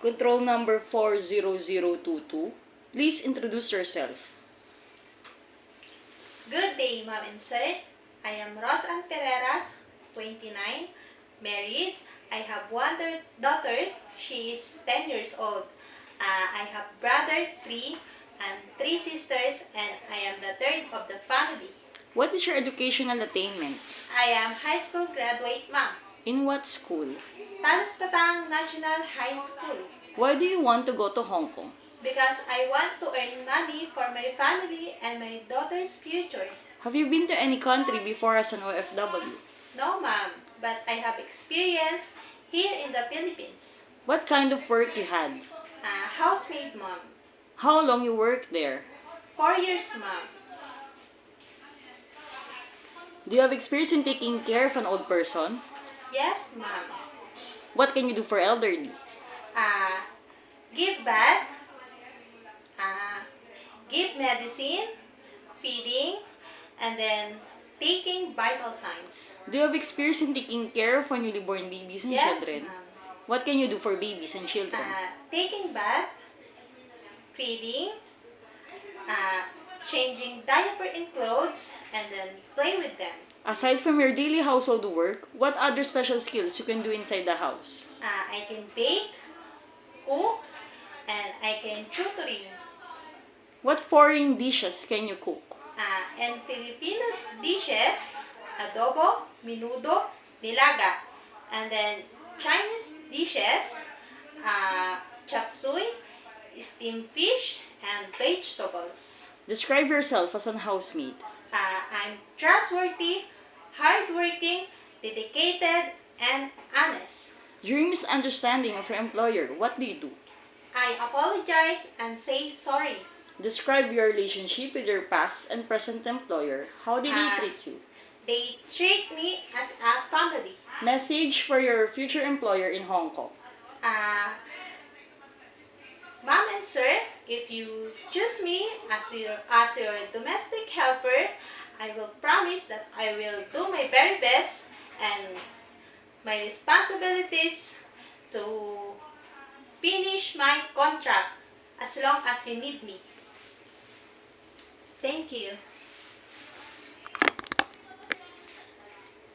Control number 40022. Please introduce yourself. Good day, Ma'am and Sir. I am Rosanne Pereras, 29, married. I have one daughter. She is 10 years old. I have brother 3 and 3 sisters, and I am the third of the family. What is your educational attainment? I am high school graduate, Ma'am. In what school? Talas Patang National High School. Why do you want to go to Hong Kong? Because I want to earn money for my family and my daughter's future. Have you been to any country before as an OFW? No, Ma'am, but I have experience here in the Philippines. What kind of work you had? Housemaid, Ma'am. How long you worked there? 4 years, Ma'am. Do you have experience in taking care of an old person? Yes, Ma'am. What can you do for elderly? Give bath, give medicine, feeding, and then taking vital signs. Do you have experience in taking care of newly born babies and Yes, children? Ma'am. What can you do for babies and children? Taking bath, feeding, changing diaper and clothes, and then play with them. Aside from your daily household work, what other special skills you can do inside the house? I can bake, cook, and I can tutoring. What foreign dishes can you cook? And Filipino dishes, adobo, menudo, nilaga. And then Chinese dishes, chop suey, steamed fish, and vegetables. Describe yourself as an housemaid. I'm trustworthy, hardworking, dedicated, and honest. During misunderstanding of your employer, what do you do? I apologize and say sorry. Describe your relationship with your past and present employer. How did they treat you? They treat me as a family. Message for your future employer in Hong Kong. Ma'am and Sir, if you choose me as your domestic helper, I will promise that I will do my very best and my responsibilities to finish my contract as long as you need me. Thank you.